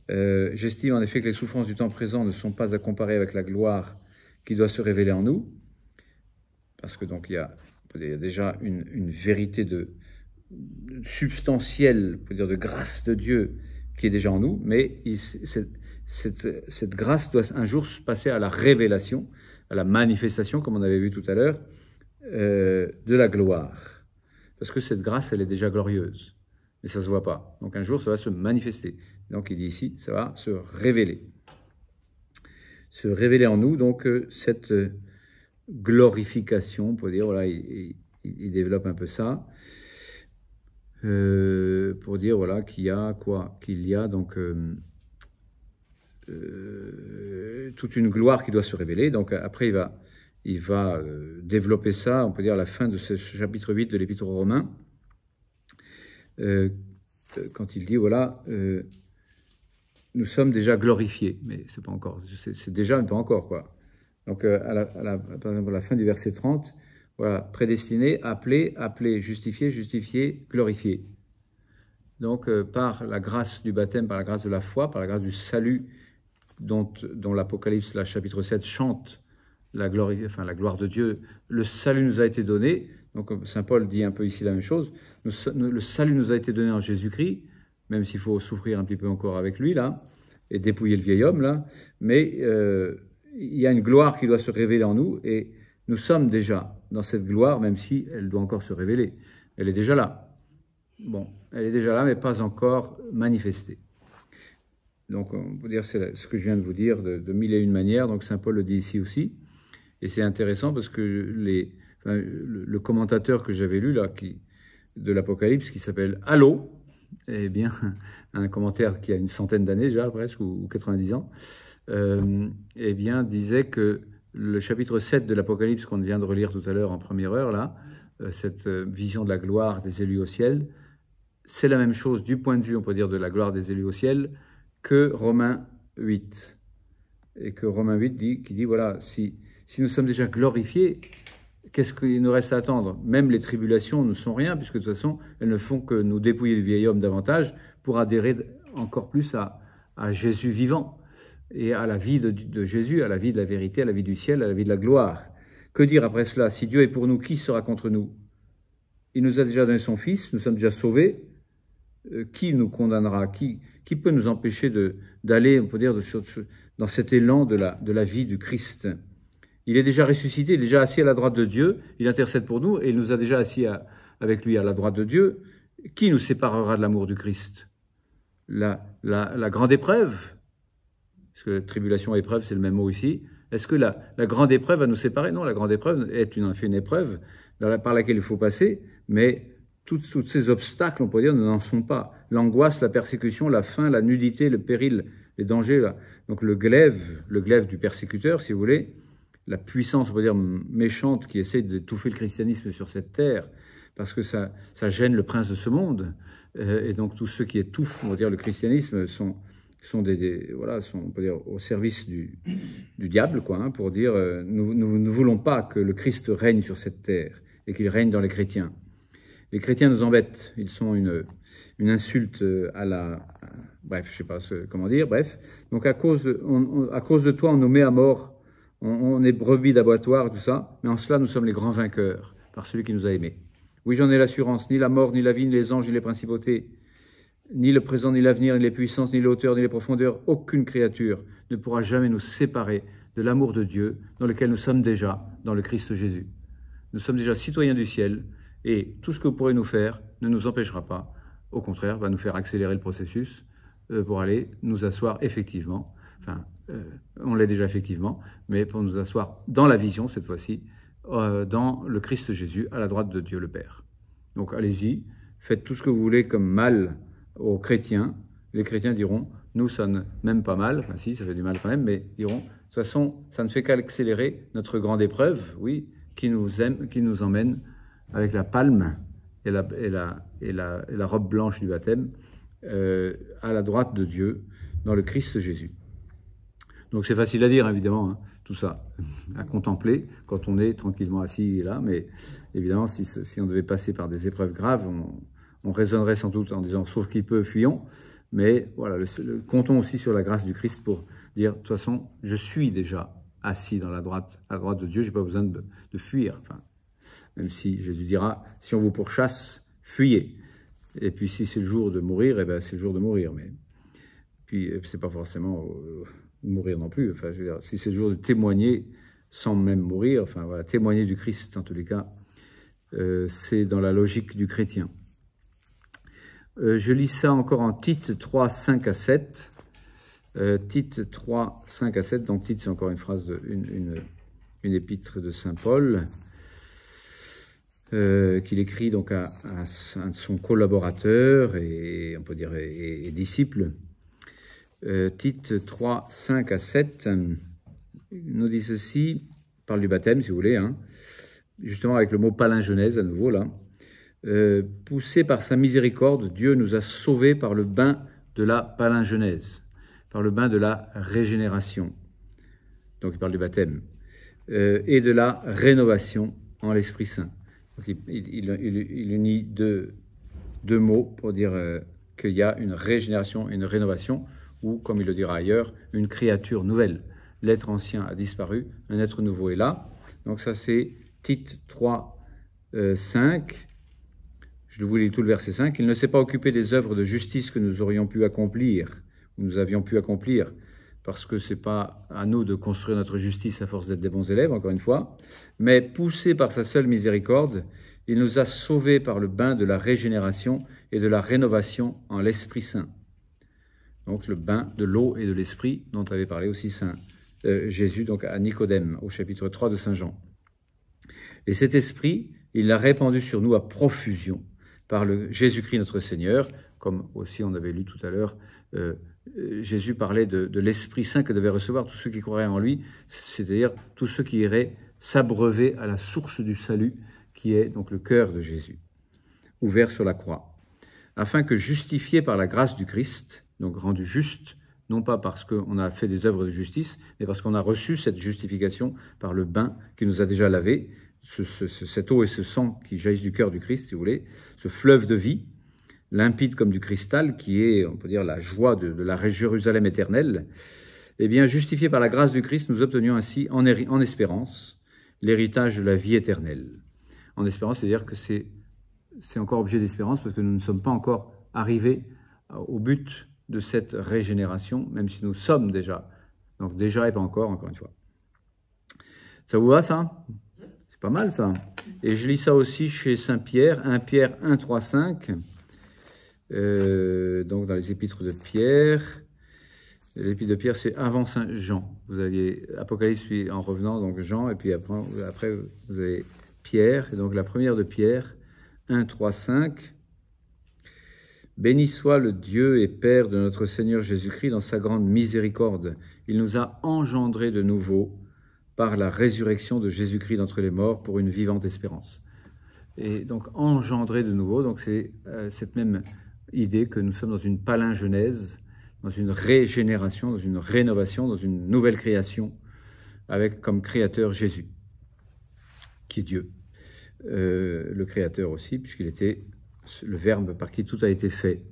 J'estime en effet que les souffrances du temps présent ne sont pas à comparer avec la gloire qui doit se révéler en nous, parce que donc il y a déjà une vérité substantielle, on peut dire de grâce de Dieu qui est déjà en nous, mais cette grâce doit un jour se passer à la révélation, à la manifestation, comme on avait vu tout à l'heure, de la gloire. Parce que cette grâce, elle est déjà glorieuse, mais ça ne se voit pas. Donc un jour, ça va se manifester. Donc il dit ici, ça va se révéler. Se révéler en nous, donc cette glorification, on peut dire, voilà, il développe un peu ça, pour dire, voilà, qu'il y a quoi? Qu'il y a donc toute une gloire qui doit se révéler. Donc après, il va développer ça, on peut dire, à la fin de ce chapitre 8 de l'Épître aux Romains, quand il dit, voilà, nous sommes déjà glorifiés, mais c'est pas encore, c'est déjà, mais pas encore, quoi. Donc, par exemple, à la fin du verset 30, voilà, prédestiné, appelé, justifié, glorifié. Donc, par la grâce du baptême, par la grâce de la foi, par la grâce du salut, dont l'Apocalypse, la chapitre 7, chante la gloire de Dieu, le salut nous a été donné. Donc, Saint Paul dit un peu ici la même chose. Le salut nous a été donné en Jésus-Christ, même s'il faut souffrir un petit peu encore avec lui, là, et dépouiller le vieil homme, là. Mais il y a une gloire qui doit se révéler en nous, et nous sommes déjà dans cette gloire, même si elle doit encore se révéler. Elle est déjà là. Bon, elle est déjà là, mais pas encore manifestée. Donc, on peut dire, c'est ce que je viens de vous dire de mille et une manières. Donc, Saint Paul le dit ici aussi. Et c'est intéressant parce que le commentateur que j'avais lu, là, de l'Apocalypse, qui s'appelle Allo, eh bien, un commentaire qui a une centaine d'années déjà, presque, ou 90 ans, eh bien, disait que le chapitre 7 de l'Apocalypse qu'on vient de relire tout à l'heure en première heure, là, cette vision de la gloire des élus au ciel, c'est la même chose du point de vue, on peut dire, de la gloire des élus au ciel que Romains 8. Et que Romains 8 qui dit, voilà, si nous sommes déjà glorifiés, qu'est-ce qu'il nous reste à attendre? Même les tribulations ne sont rien, puisque de toute façon, elles ne font que nous dépouiller du vieil homme davantage pour adhérer encore plus à Jésus vivant et à la vie de Jésus, à la vie de la vérité, à la vie du ciel, à la vie de la gloire. Que dire après cela? Si Dieu est pour nous, qui sera contre nous? Il nous a déjà donné son Fils, nous sommes déjà sauvés. Qui nous condamnera? Qui peut nous empêcher d'aller, on peut dire, dans cet élan de la vie du Christ? Il est déjà ressuscité, il est déjà assis à la droite de Dieu, il intercède pour nous et il nous a déjà assis avec lui à la droite de Dieu. Qui nous séparera de l'amour du Christ? La grande épreuve, parce que tribulation et épreuve, c'est le même mot ici. Est-ce que la grande épreuve va nous séparer? Non, la grande épreuve est une épreuve par laquelle il faut passer, mais tous ces obstacles, on peut dire, n'en sont pas. L'angoisse, la persécution, la faim, la nudité, le péril, les dangers, là. Donc le glaive du persécuteur, si vous voulez, la puissance, on peut dire, méchante qui essaie d'étouffer le christianisme sur cette terre, parce que ça gêne le prince de ce monde. Et donc tous ceux qui étouffent, on va dire, le christianisme sont voilà, on peut dire, au service du diable, quoi, hein, pour dire nous ne voulons pas que le Christ règne sur cette terre et qu'il règne dans les chrétiens. Les chrétiens nous embêtent, ils sont une insulte bref, je sais pas comment dire, bref. Donc à cause de toi, on nous met à mort, on est brebis d'abattoir, tout ça, mais en cela, nous sommes les grands vainqueurs par celui qui nous a aimés. Oui, j'en ai l'assurance, ni la mort, ni la vie, ni les anges, ni les principautés, ni le présent, ni l'avenir, ni les puissances, ni les hauteurs, ni les profondeurs, aucune créature ne pourra jamais nous séparer de l'amour de Dieu dans lequel nous sommes déjà dans le Christ Jésus. Nous sommes déjà citoyens du ciel et tout ce que vous pourrez nous faire ne nous empêchera pas, au contraire, va nous faire accélérer le processus pour aller nous asseoir effectivement, on l'est déjà effectivement, mais pour nous asseoir dans la vision cette fois-ci, dans le Christ Jésus, à la droite de Dieu le Père. Donc allez-y, faites tout ce que vous voulez comme mal aux chrétiens. Les chrétiens diront, nous ça ne même pas mal, enfin si, ça fait du mal quand même, mais diront, de toute façon, ça ne fait qu'accélérer notre grande épreuve, oui, qui nous emmène avec la palme et la robe blanche du baptême à la droite de Dieu, dans le Christ Jésus. Donc c'est facile à dire, évidemment, hein, tout ça, à contempler quand on est tranquillement assis là, mais évidemment, si on devait passer par des épreuves graves, on raisonnerait sans doute en disant, sauf qu'il peut, fuyons, mais voilà, comptons aussi sur la grâce du Christ pour dire, de toute façon, je suis déjà assis à la droite de Dieu, j'ai pas besoin de fuir, enfin, même si Jésus dira, si on vous pourchasse, fuyez. Et puis si c'est le jour de mourir, eh ben c'est le jour de mourir, mais puis c'est pas forcément mourir non plus, enfin, je veux dire, si c'est le jour de témoigner sans même mourir, enfin voilà, témoigner du Christ en tous les cas, c'est dans la logique du chrétien. Je lis ça encore en Tite 3, 5 à 7. Tite 3, 5 à 7. Donc Tite, c'est encore une phrase, une épître de Saint Paul, qu'il écrit donc à un de son collaborateur et on peut dire et disciple. Tite 3, 5 à 7 nous dit ceci, parle du baptême si vous voulez, hein, justement avec le mot palingenèse à nouveau là. Poussé par sa miséricorde, Dieu nous a sauvés par le bain de la palingenèse, par le bain de la régénération. Donc il parle du baptême. Et de la rénovation en l'Esprit Saint. Donc il unit deux mots pour dire qu'il y a une régénération et une rénovation, ou comme il le dira ailleurs, une créature nouvelle. L'être ancien a disparu, un être nouveau est là. Donc ça c'est Tite 3, 5. Je vous lis tout le verset 5. Il ne s'est pas occupé des œuvres de justice que nous aurions pu accomplir, ou nous avions pu accomplir parce que ce n'est pas à nous de construire notre justice à force d'être des bons élèves, encore une fois, mais poussé par sa seule miséricorde, il nous a sauvés par le bain de la régénération et de la rénovation en l'Esprit Saint. Donc le bain de l'eau et de l'Esprit dont avait parlé aussi Saint Jésus donc à Nicodème au chapitre 3 de Saint Jean. Et cet Esprit, il l'a répandu sur nous à profusion par le Jésus-Christ notre Seigneur, comme aussi on avait lu tout à l'heure, Jésus parlait de l'Esprit Saint que devaient recevoir tous ceux qui croiraient en lui, c'est-à-dire tous ceux qui iraient s'abreuver à la source du salut, qui est donc le cœur de Jésus, ouvert sur la croix, afin que justifiés par la grâce du Christ, donc rendus justes, non pas parce qu'on a fait des œuvres de justice, mais parce qu'on a reçu cette justification par le bain qui nous a déjà lavé, cette eau et ce sang qui jaillissent du cœur du Christ, si vous voulez, ce fleuve de vie, limpide comme du cristal, qui est, on peut dire, la joie de la Jérusalem éternelle, eh bien, justifiés par la grâce du Christ, nous obtenions ainsi, en espérance, l'héritage de la vie éternelle. En espérance, c'est-à-dire que c'est encore objet d'espérance, parce que nous ne sommes pas encore arrivés au but de cette régénération, même si nous sommes déjà. Donc déjà et pas encore une fois. Ça vous va, ça? C'est pas mal, ça. Et je lis ça aussi chez Saint Pierre, 1 Pierre 1, 3, 5. Donc dans les épîtres de Pierre. L'épître de Pierre, c'est avant Saint Jean. Vous aviez Apocalypse, puis en revenant, donc Jean, et puis après vous avez Pierre. Et donc la première de Pierre, 1, 3, 5. Béni soit le Dieu et Père de notre Seigneur Jésus-Christ dans sa grande miséricorde. Il nous a engendrés de nouveau par la résurrection de Jésus-Christ d'entre les morts pour une vivante espérance. Et donc engendrés de nouveau, donc c'est cette même idée que nous sommes dans une palingenèse, dans une régénération, dans une rénovation, dans une nouvelle création, avec comme créateur Jésus, qui est Dieu. Le créateur aussi, puisqu'il était le Verbe par qui tout a été fait.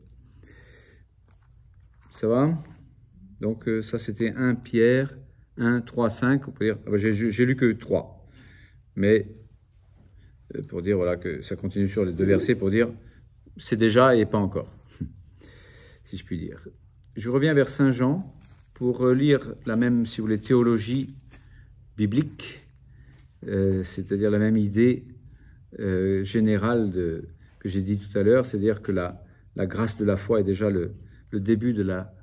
Ça va? Donc ça c'était 1 Pierre 1, 3, 5. On peut dire, j'ai lu que 3. Mais pour dire voilà, que ça continue sur les 2 versets, pour dire c'est déjà et pas encore, si je puis dire. Je reviens vers Saint Jean pour lire la même, si vous voulez, théologie biblique, c'est-à-dire la même idée générale que j'ai dit tout à l'heure, c'est-à-dire que la grâce de la foi est déjà le début de la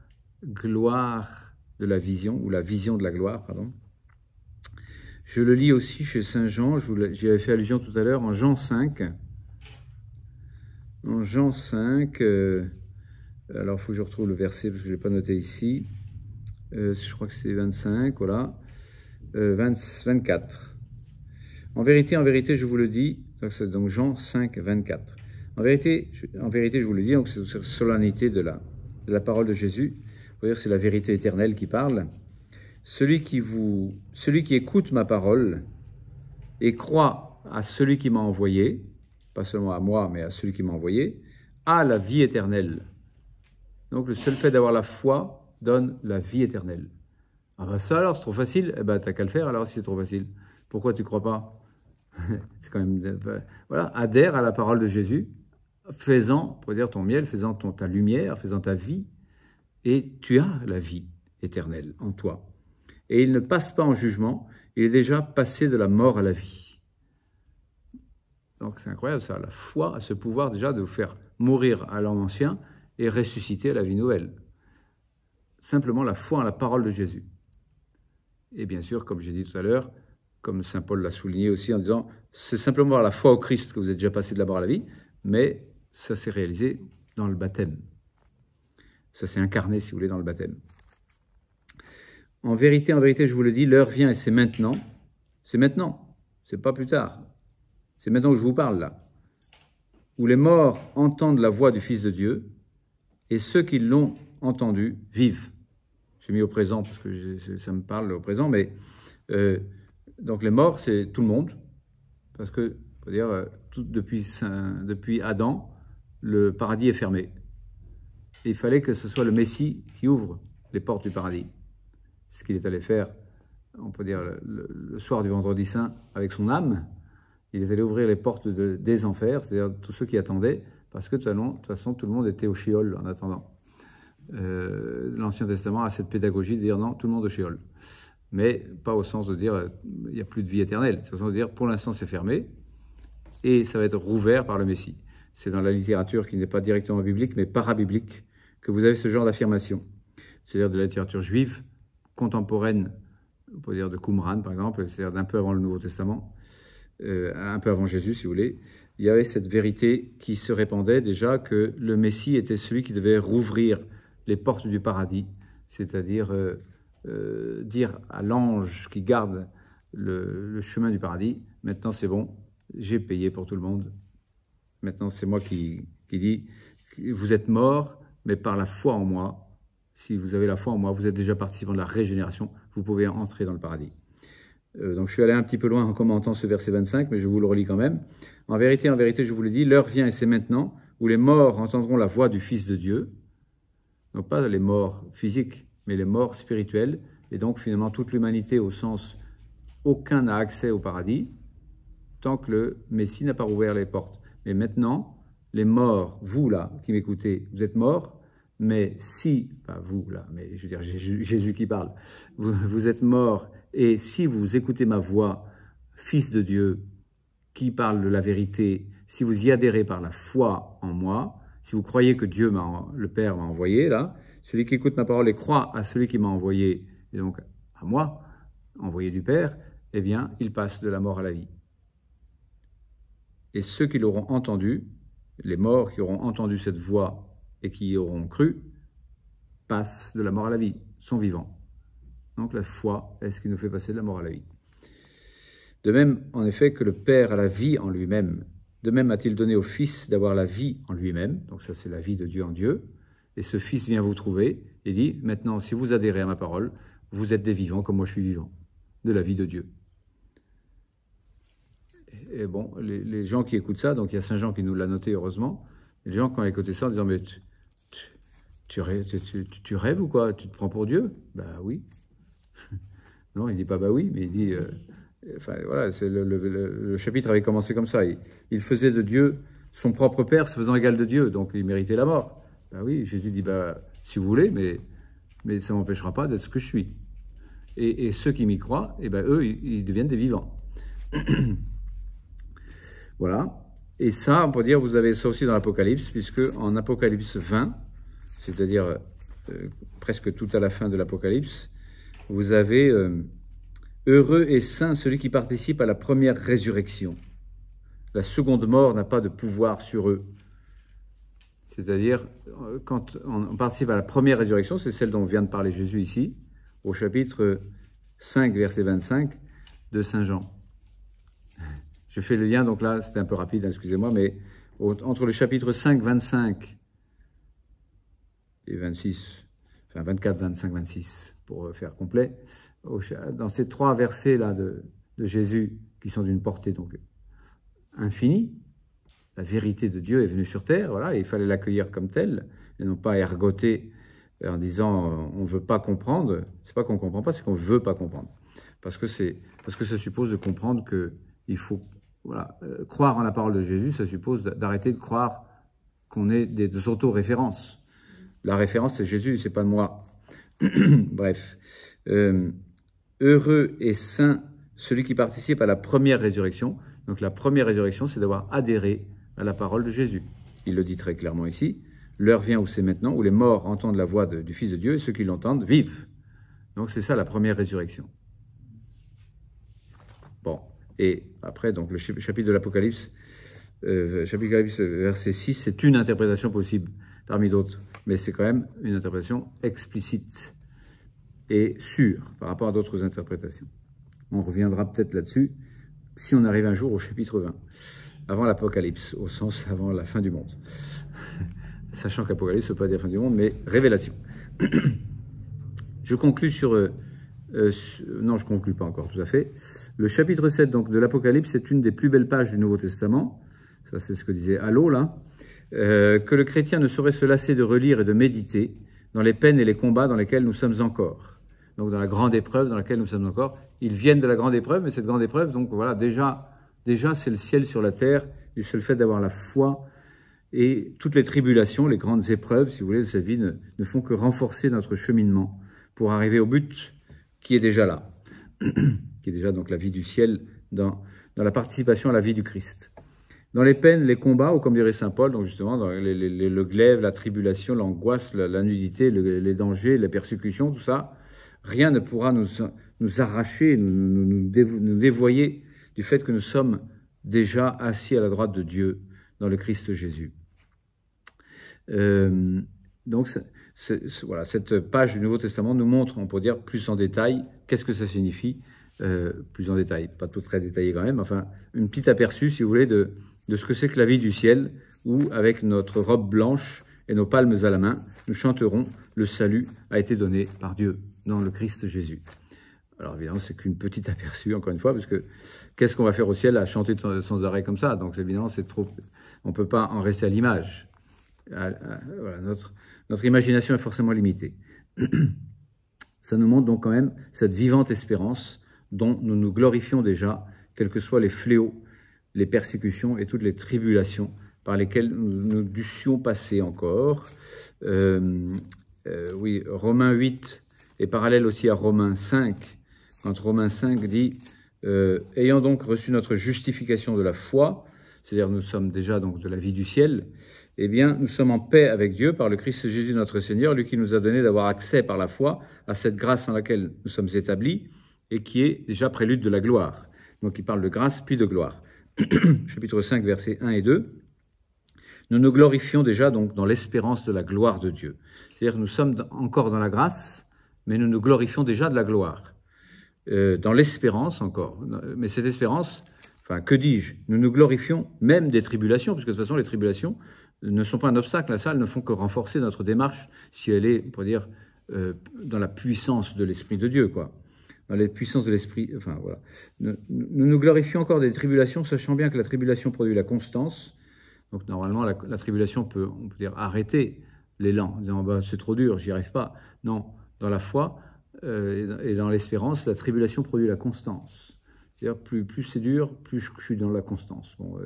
gloire de la vision, ou la vision de la gloire, pardon. Je le lis aussi chez Saint Jean, j'y avais fait allusion tout à l'heure, en Jean 5. En Jean 5, alors il faut que je retrouve le verset, parce que je ne l'ai pas noté ici. Je crois que c'est 25, voilà. 24. En vérité, je vous le dis, donc Jean 5, 24. En vérité, je vous le dis, donc c'est la solennité de la parole de Jésus. C'est la vérité éternelle qui parle. Celui qui écoute ma parole et croit à celui qui m'a envoyé, pas seulement à moi, mais à celui qui m'a envoyé, a la vie éternelle. Donc le seul fait d'avoir la foi donne la vie éternelle. Ah ben ça alors, c'est trop facile. Eh ben t'as qu'à le faire alors si c'est trop facile. Pourquoi tu crois pas? C'est quand même, voilà, adhère à la parole de Jésus, faisant, pour dire ton miel, faisant ta lumière, faisant ta vie, et tu as la vie éternelle en toi. Et il ne passe pas en jugement, il est déjà passé de la mort à la vie. Donc c'est incroyable ça, la foi a ce pouvoir déjà de vous faire mourir à l'homme ancien et ressusciter à la vie nouvelle. Simplement la foi en la parole de Jésus. Et bien sûr, comme j'ai dit tout à l'heure, comme saint Paul l'a souligné aussi en disant, c'est simplement la foi au Christ que vous êtes déjà passé de la mort à la vie, mais ça s'est réalisé dans le baptême. Ça s'est incarné, si vous voulez, dans le baptême. En vérité, je vous le dis, l'heure vient et c'est maintenant. C'est maintenant, c'est pas plus tard. C'est maintenant que je vous parle, là. Où les morts entendent la voix du Fils de Dieu et ceux qui l'ont entendu vivent. J'ai mis au présent parce que ça me parle au présent, mais donc les morts, c'est tout le monde. Parce que, faut dire, depuis Adam, le paradis est fermé. Et il fallait que ce soit le Messie qui ouvre les portes du paradis. C'est ce qu'il est allé faire, on peut dire, le soir du vendredi saint avec son âme. Il est allé ouvrir les portes des enfers, c'est-à-dire tous ceux qui attendaient, parce que de toute façon, tout le monde était au Sheol en attendant. l'Ancien Testament a cette pédagogie de dire non, tout le monde au Sheol. Mais pas au sens de dire il n'y a plus de vie éternelle. C'est au sens de dire pour l'instant c'est fermé et ça va être rouvert par le Messie. C'est dans la littérature qui n'est pas directement biblique mais parabiblique que vous avez ce genre d'affirmation. C'est-à-dire de la littérature juive contemporaine, on peut dire de Qumran par exemple, c'est-à-dire d'un peu avant le Nouveau Testament, un peu avant Jésus si vous voulez. Il y avait cette vérité qui se répandait déjà que le Messie était celui qui devait rouvrir les portes du paradis, c'est-à-dire dire à l'ange qui garde le chemin du paradis, maintenant c'est bon, j'ai payé pour tout le monde. Maintenant c'est moi qui dis, vous êtes morts, mais par la foi en moi, si vous avez la foi en moi, vous êtes déjà participant de la régénération, vous pouvez entrer dans le paradis. Donc je suis allé un petit peu loin en commentant ce verset 25, mais je vous le relis quand même. En vérité, je vous le dis, l'heure vient et c'est maintenant, où les morts entendront la voix du Fils de Dieu, non pas les morts physiques, mais les morts spirituelles, et donc finalement toute l'humanité au sens aucun n'a accès au paradis, tant que le Messie n'a pas rouvert les portes. Mais maintenant, les morts, vous là, qui m'écoutez, vous êtes morts, mais si, pas vous là, mais je veux dire Jésus qui parle, vous êtes morts, et si vous écoutez ma voix, Fils de Dieu, qui parle de la vérité, si vous y adhérez par la foi en moi, si vous croyez que Dieu, le Père m'a envoyé, là, celui qui écoute ma parole et croit à celui qui m'a envoyé, et donc à moi, envoyé du Père, eh bien, il passe de la mort à la vie. Et ceux qui l'auront entendu, les morts qui auront entendu cette voix et qui y auront cru, passent de la mort à la vie, sont vivants. Donc la foi est ce qui nous fait passer de la mort à la vie. De même, en effet, que le Père a la vie en lui-même, de même a-t-il donné au Fils d'avoir la vie en lui-même, donc ça c'est la vie de Dieu en Dieu, et ce Fils vient vous trouver et dit, maintenant si vous adhérez à ma parole, vous êtes des vivants comme moi je suis vivant, de la vie de Dieu. Et bon, les gens qui écoutent ça, donc il y a Saint Jean qui nous l'a noté heureusement, les gens qui ont écouté ça en disant, mais tu rêves ou quoi? Tu te prends pour Dieu? Ben oui. Non, il dit pas bah oui, mais il dit... enfin voilà, le chapitre avait commencé comme ça. Il faisait de Dieu son propre Père, se faisant égal de Dieu, donc il méritait la mort. Ben oui, Jésus dit, bah, si vous voulez, mais ça ne m'empêchera pas d'être ce que je suis. Et ceux qui m'y croient, eh ben, eux, ils deviennent des vivants. Voilà. Et ça, on peut dire, vous avez ça aussi dans l'Apocalypse, puisque en Apocalypse 20, c'est-à-dire presque tout à la fin de l'Apocalypse, vous avez heureux et saint celui qui participe à la première résurrection. La seconde mort n'a pas de pouvoir sur eux. C'est-à-dire, quand on participe à la première résurrection, c'est celle dont vient de parler Jésus ici, au chapitre 5, verset 25 de Saint Jean. Je fais le lien, donc là, c'était un peu rapide, excusez-moi, mais entre le chapitre 5, 25 et 26, enfin 24, 25, 26, pour faire complet, dans ces trois versets-là de Jésus, qui sont d'une portée donc infinie, la vérité de Dieu est venue sur terre, voilà, et il fallait l'accueillir comme telle, et non pas ergoter en disant on ne veut pas comprendre. C'est pas qu'on ne comprend pas, c'est qu'on ne veut pas comprendre. Parce que ça suppose de comprendre qu'il faut croire en la parole de Jésus, ça suppose d'arrêter de croire qu'on est des auto-références. La référence, c'est Jésus, c'est pas moi. Bref. Heureux et saint celui qui participe à la première résurrection. Donc la première résurrection, c'est d'avoir adhéré à la parole de Jésus. Il le dit très clairement ici. L'heure vient où c'est maintenant, où les morts entendent la voix du Fils de Dieu, et ceux qui l'entendent vivent. Donc c'est ça la première résurrection. Bon, et après, donc le chapitre de l'Apocalypse, verset 6, c'est une interprétation possible parmi d'autres, mais c'est quand même une interprétation explicite et sûre par rapport à d'autres interprétations. On reviendra peut-être là-dessus si on arrive un jour au chapitre 20, avant l'Apocalypse, au sens avant la fin du monde. Sachant qu'Apocalypse, ce n'est pas dire fin du monde, mais révélation. Je conclus sur... non, je ne conclus pas encore tout à fait. Le chapitre 7 donc, de l'Apocalypse est une des plus belles pages du Nouveau Testament. Ça, c'est ce que disait Allo, là. Que le chrétien ne saurait se lasser de relire et de méditer dans les peines et les combats dans lesquels nous sommes encore. Donc, dans la grande épreuve dans laquelle nous sommes encore. Ils viennent de la grande épreuve, mais cette grande épreuve, donc voilà, déjà c'est le ciel sur la terre, du seul fait d'avoir la foi Et toutes les tribulations, les grandes épreuves, si vous voulez, de cette vie ne font que renforcer notre cheminement pour arriver au but qui est déjà là, qui est déjà donc la vie du ciel dans la participation à la vie du Christ. Dans les peines, les combats, ou comme dirait saint Paul, donc justement, dans le glaive, la tribulation, l'angoisse, la nudité, les dangers, les persécutions, tout ça, rien ne pourra nous arracher, nous dévoyer du fait que nous sommes déjà assis à la droite de Dieu dans le Christ Jésus. Donc, voilà, cette page du Nouveau Testament nous montre, on peut dire, plus en détail, qu'est-ce que ça signifie, plus en détail, pas tout très détaillé quand même, enfin, une petite aperçu, si vous voulez, de ce que c'est que la vie du ciel, où, avec notre robe blanche et nos palmes à la main, nous chanterons « Le salut a été donné par Dieu dans le Christ Jésus ». Alors évidemment, c'est qu'une petite aperçu, encore une fois, parce que qu'est-ce qu'on va faire au ciel à chanter sans arrêt comme ça? Donc évidemment, c'est trop, on ne peut pas en rester à l'image. Voilà, notre imagination est forcément limitée. Ça nous montre donc quand même cette vivante espérance dont nous nous glorifions déjà, quels que soient les fléaux, les persécutions et toutes les tribulations par lesquelles nous dussions passer encore. Oui, Romains 8 est parallèle aussi à Romains 5, quand Romains 5 dit « Ayant donc reçu notre justification de la foi », c'est-à-dire nous sommes déjà donc de la vie du ciel, eh bien nous sommes en paix avec Dieu par le Christ Jésus notre Seigneur, lui qui nous a donné d'avoir accès par la foi à cette grâce en laquelle nous sommes établis et qui est déjà prélude de la gloire. Donc il parle de grâce puis de gloire. Chapitre 5, versets 1 et 2. Nous nous glorifions déjà donc dans l'espérance de la gloire de Dieu. C'est-à-dire que nous sommes encore dans la grâce, mais nous nous glorifions déjà de la gloire. Dans l'espérance encore. Mais cette espérance, enfin, que dis-je? Nous nous glorifions même des tribulations, parce que de toute façon, les tribulations ne sont pas un obstacle à ça, elles ne font que renforcer notre démarche, si elle est, on pourrait dire, dans la puissance de l'Esprit de Dieu, quoi. Dans les puissances de l'Esprit, enfin, voilà. Nous nous glorifions encore des tribulations, sachant bien que la tribulation produit la constance. Donc, normalement, la tribulation peut, on peut dire, arrêter l'élan, en disant, bah, c'est trop dur, j'y arrive pas. Non, dans la foi et dans l'espérance, la tribulation produit la constance. C'est-à-dire, plus c'est dur, plus je suis dans la constance. Bon,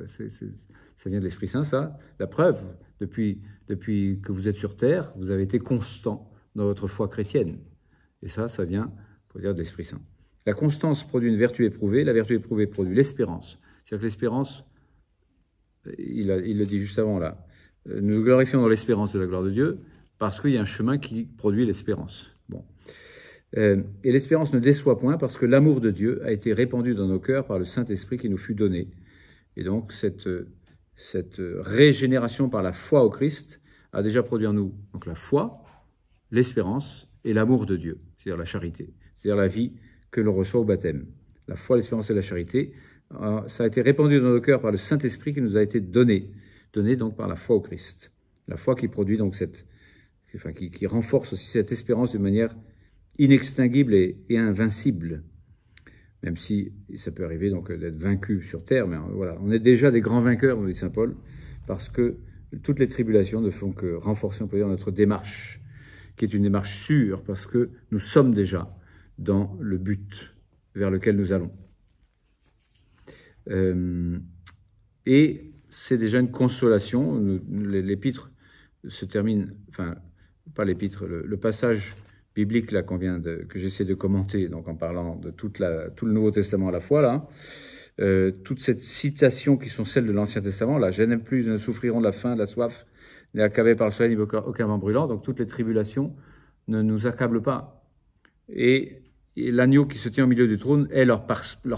ça vient de l'Esprit Saint, ça. La preuve, depuis que vous êtes sur terre, vous avez été constant dans votre foi chrétienne. Et ça vient, pour dire, de l'Esprit Saint. La constance produit une vertu éprouvée, la vertu éprouvée produit l'espérance. C'est-à-dire que l'espérance, il le dit juste avant là, nous nous glorifions dans l'espérance de la gloire de Dieu, parce qu'il y a un chemin qui produit l'espérance. Bon. Et l'espérance ne déçoit point, parce que l'amour de Dieu a été répandu dans nos cœurs par le Saint-Esprit qui nous fut donné. Et donc, cette régénération par la foi au Christ a déjà produit en nous donc la foi, l'espérance et l'amour de Dieu, c'est-à-dire la charité, c'est-à-dire la vie que l'on reçoit au baptême. La foi, l'espérance et la charité, ça a été répandu dans nos cœurs par le Saint-Esprit qui nous a été donné donc par la foi au Christ. La foi qui produit donc qui renforce aussi cette espérance d'une manière inextinguible et invincible, même si ça peut arriver donc d'être vaincu sur terre, mais voilà, on est déjà des grands vainqueurs, nous dit saint Paul, parce que toutes les tribulations ne font que renforcer, on peut dire, notre démarche, qui est une démarche sûre, parce que nous sommes déjà dans le but vers lequel nous allons. Et c'est déjà une consolation. L'épître se termine, enfin, pas l'épître, le passage biblique là que j'essaie de commenter, donc en parlant de tout le Nouveau Testament à la fois là, toutes ces citations qui sont celles de l'Ancien Testament là, je n'aime plus, ne souffriront de la faim, de la soif, n'est accablé par le soleil, ni aucun vent brûlant. Donc toutes les tribulations ne nous accablent pas. Et l'agneau qui se tient au milieu du trône est leur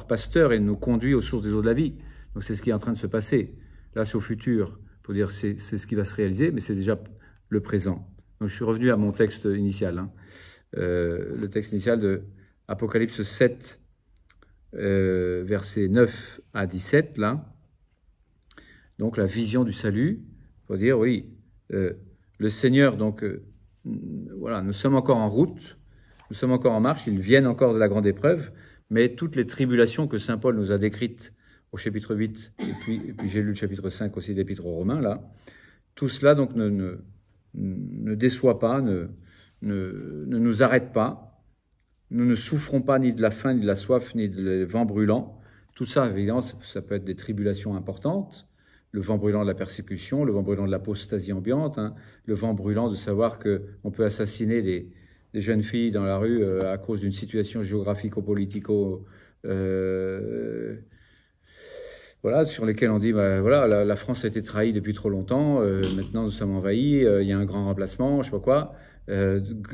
pasteur et nous conduit aux sources des eaux de la vie. Donc c'est ce qui est en train de se passer. Là, c'est au futur, pour dire c'est ce qui va se réaliser, mais c'est déjà le présent. Donc je suis revenu à mon texte initial, hein. Le texte initial de Apocalypse 7, versets 9 à 17, là. Donc la vision du salut, pour dire, oui, le Seigneur, donc, voilà, nous sommes encore en route, nous sommes encore en marche, ils viennent encore de la grande épreuve, mais toutes les tribulations que saint Paul nous a décrites au chapitre 8, et puis j'ai lu le chapitre 5 aussi de l'Épître aux Romains, là, tout cela donc ne déçoit pas, ne nous arrête pas, nous ne souffrons pas ni de la faim, ni de la soif, ni des vents brûlants. Tout ça, évidemment, ça peut être des tribulations importantes, le vent brûlant de la persécution, le vent brûlant de l'apostasie ambiante, hein, le vent brûlant de savoir qu'on peut assassiner des jeunes filles dans la rue à cause d'une situation géographico-politico voilà, sur lesquels on dit, bah, voilà, la France a été trahie depuis trop longtemps, maintenant nous sommes envahis, il y a un grand remplacement, je sais pas quoi.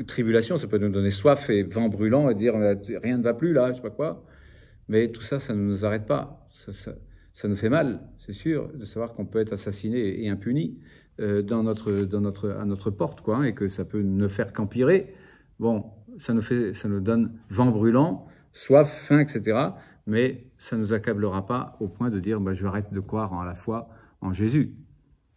Tribulation, ça peut nous donner soif et vent brûlant et dire rien ne va plus là, je sais pas quoi. Mais tout ça, ça ne nous arrête pas. Ça nous fait mal, c'est sûr, de savoir qu'on peut être assassiné et impuni à notre porte, quoi, hein, et que ça peut ne faire qu'empirer. Bon, ça nous donne vent brûlant, soif, faim, etc. Mais ça ne nous accablera pas au point de dire bah, je vais arrêter de croire en la foi en Jésus.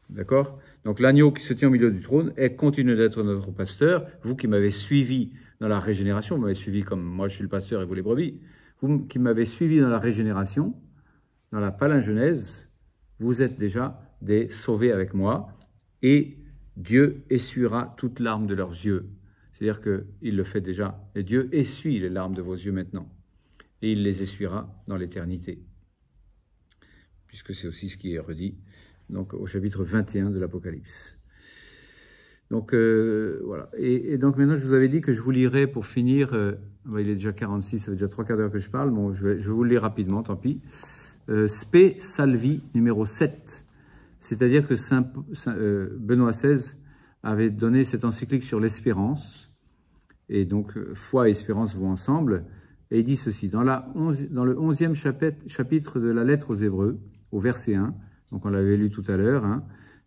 D'accord? Donc l'agneau qui se tient au milieu du trône continue d'être notre pasteur. Vous qui m'avez suivi dans la régénération, vous m'avez suivi comme moi je suis le pasteur et vous les brebis, vous qui m'avez suivi dans la régénération, dans la palingenèse, vous êtes déjà des sauvés avec moi et Dieu essuiera toute larme de leurs yeux. C'est-à-dire qu'il le fait déjà. Et Dieu essuie les larmes de vos yeux maintenant. Et il les essuiera dans l'éternité. Puisque c'est aussi ce qui est redit donc, au chapitre 21 de l'Apocalypse. Donc, voilà. Et donc, maintenant, je vous avais dit que je vous lirai pour finir. Il est déjà 46, ça fait déjà 3 quarts d'heure que je parle. Bon, je vais vous le lire rapidement, tant pis. Spe Salvi, numéro 7. C'est-à-dire que Benoît XVI avait donné cette encyclique sur l'espérance. Et donc, foi et espérance vont ensemble. Et il dit ceci, dans le 11e chapitre de la lettre aux Hébreux, au verset 1, donc on l'avait lu tout à l'heure, hein,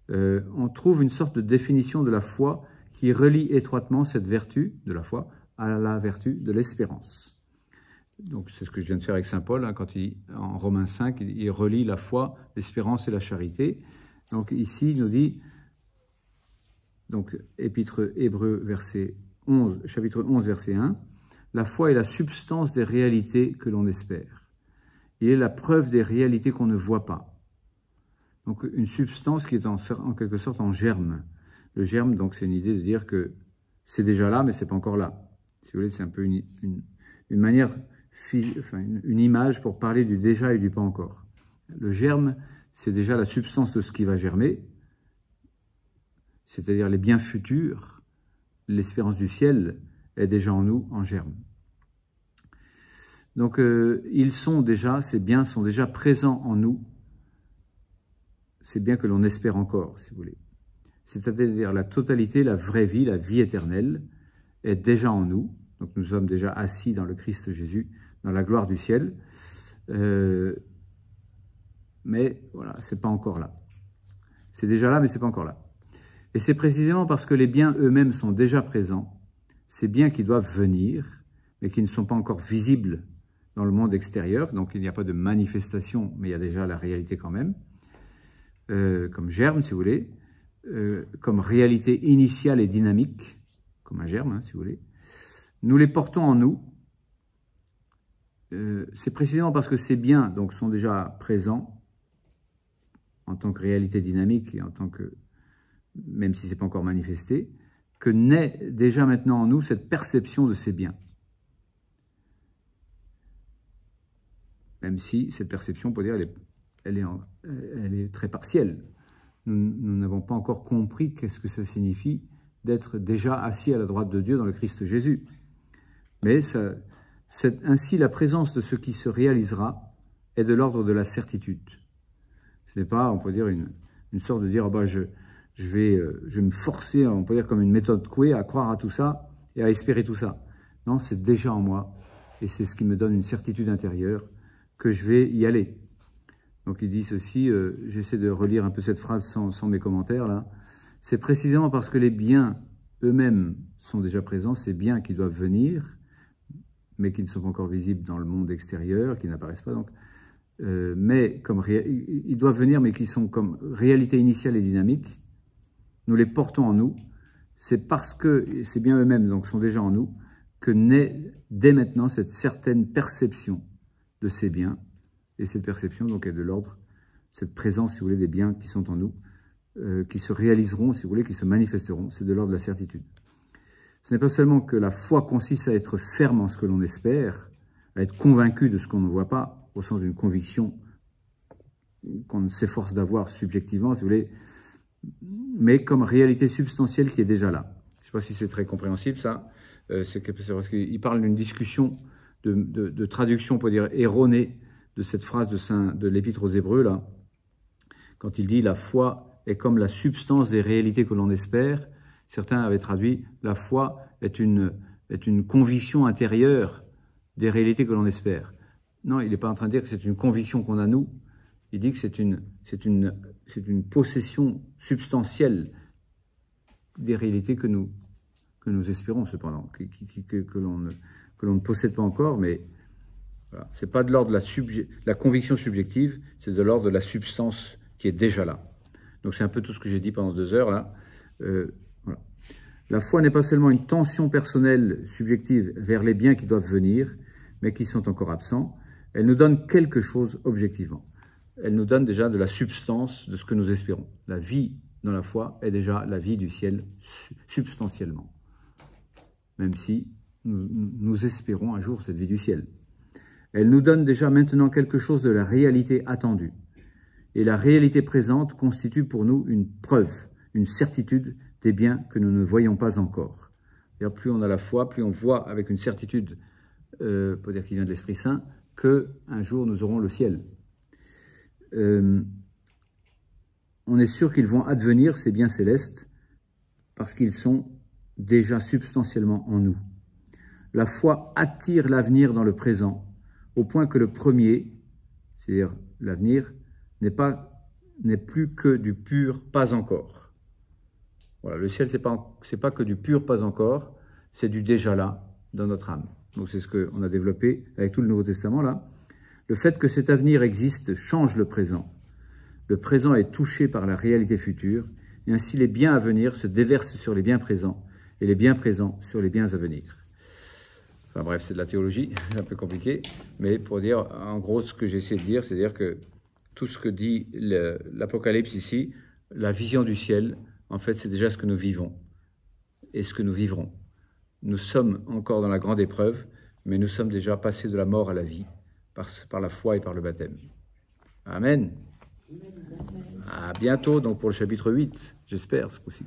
on trouve une sorte de définition de la foi qui relie étroitement cette vertu de la foi à la vertu de l'espérance. Donc c'est ce que je viens de faire avec saint Paul, hein, quand en Romains 5, il relie la foi, l'espérance et la charité. Donc ici, il nous dit, donc épître Hébreux, chapitre 11, verset 1, la foi est la substance des réalités que l'on espère. Il est la preuve des réalités qu'on ne voit pas. Donc une substance qui est en quelque sorte en germe. Le germe, donc, c'est une idée de dire que c'est déjà là, mais c'est pas encore là. Si vous voulez, c'est un peu une manière, une image pour parler du déjà et du pas encore. Le germe, c'est déjà la substance de ce qui va germer, c'est-à-dire les biens futurs, l'espérance du ciel est déjà en nous, en germe. Donc, ils sont déjà, ces biens sont déjà présents en nous. C'est bien que l'on espère encore, si vous voulez. C'est-à-dire la totalité, la vraie vie, la vie éternelle est déjà en nous. Donc, nous sommes déjà assis dans le Christ Jésus, dans la gloire du ciel. Mais voilà, c'est pas encore là. C'est déjà là, mais c'est pas encore là. Et c'est précisément parce que les biens eux-mêmes sont déjà présents, ces biens qui doivent venir, mais qui ne sont pas encore visibles dans le monde extérieur, donc il n'y a pas de manifestation, mais il y a déjà la réalité quand même, comme germe, si vous voulez, comme réalité initiale et dynamique, comme un germe, hein, si vous voulez. Nous les portons en nous. C'est précisément parce que ces biens donc, sont déjà présents en tant que réalité dynamique et en tant que, même si ce n'est pas encore manifesté, que naît déjà maintenant en nous cette perception de ces biens. Même si cette perception, on peut dire, elle est très partielle. Nous n'avons pas encore compris qu'est-ce que ça signifie d'être déjà assis à la droite de Dieu dans le Christ Jésus. Mais ainsi, la présence de ce qui se réalisera est de l'ordre de la certitude. Ce n'est pas, on peut dire, une sorte de dire, oh bah, je vais me forcer, on peut dire comme une méthode Coué, à croire à tout ça et à espérer tout ça. Non, c'est déjà en moi et c'est ce qui me donne une certitude intérieure que je vais y aller. Donc il dit ceci, j'essaie de relire un peu cette phrase sans mes commentaires là. C'est précisément parce que les biens eux-mêmes sont déjà présents, ces biens qui doivent venir, mais qui ne sont pas encore visibles dans le monde extérieur, qui n'apparaissent pas donc, mais comme ils doivent venir, mais qui sont comme réalité initiale et dynamique. Nous les portons en nous. C'est parce que ces biens eux-mêmes donc sont déjà en nous que naît dès maintenant cette certaine perception de ces biens. Et cette perception donc est de l'ordre, cette présence, si vous voulez, des biens qui sont en nous, qui se réaliseront, si vous voulez, qui se manifesteront. C'est de l'ordre de la certitude. Ce n'est pas seulement que la foi consiste à être ferme en ce que l'on espère, à être convaincu de ce qu'on ne voit pas, au sens d'une conviction qu'on s'efforce d'avoir subjectivement, si vous voulez, mais comme réalité substantielle qui est déjà là. Je ne sais pas si c'est très compréhensible, ça. C'est parce qu'il parle d'une discussion de traduction, on peut dire, erronée de cette phrase de l'Épître aux Hébreux, là, quand il dit « la foi est comme la substance des réalités que l'on espère ». Certains avaient traduit « la foi est une conviction intérieure des réalités que l'on espère ». Non, il n'est pas en train de dire que c'est une conviction qu'on a nous, il dit que c'est une possession substantielle des réalités que nous espérons cependant, que l'on ne possède pas encore, mais voilà. Ce n'est pas de l'ordre de la conviction subjective, c'est de l'ordre de la substance qui est déjà là. Donc c'est un peu tout ce que j'ai dit pendant 2 heures là. Voilà. La foi n'est pas seulement une tension personnelle subjective vers les biens qui doivent venir, mais qui sont encore absents. Elle nous donne quelque chose objectivement. Elle nous donne déjà de la substance de ce que nous espérons. La vie dans la foi est déjà la vie du ciel substantiellement. Même si nous espérons un jour cette vie du ciel. Elle nous donne déjà maintenant quelque chose de la réalité attendue. Et la réalité présente constitue pour nous une preuve, une certitude des biens que nous ne voyons pas encore. D'ailleurs, plus on a la foi, plus on voit avec une certitude, peut dire qu'il vient de l'Esprit Saint, qu'un jour nous aurons le ciel. On est sûr qu'ils vont advenir, ces biens célestes, parce qu'ils sont déjà substantiellement en nous. La foi attire l'avenir dans le présent, au point que le premier, c'est-à-dire l'avenir, n'est plus que du pur pas encore. Voilà, le ciel, c'est pas que du pur pas encore, c'est du déjà là dans notre âme. Donc c'est ce qu'on a développé avec tout le Nouveau Testament là. Le fait que cet avenir existe change le présent. Le présent est touché par la réalité future, et ainsi les biens à venir se déversent sur les biens présents, et les biens présents sur les biens à venir. Enfin bref, c'est de la théologie, c'est un peu compliqué, mais pour dire, en gros, ce que j'essaie de dire, c'est-à-dire que tout ce que dit l'Apocalypse ici, la vision du ciel, en fait, c'est déjà ce que nous vivons, et ce que nous vivrons. Nous sommes encore dans la grande épreuve, mais nous sommes déjà passés de la mort à la vie, par la foi et par le baptême. Amen. À bientôt donc pour le chapitre 8, j'espère ce coup-ci.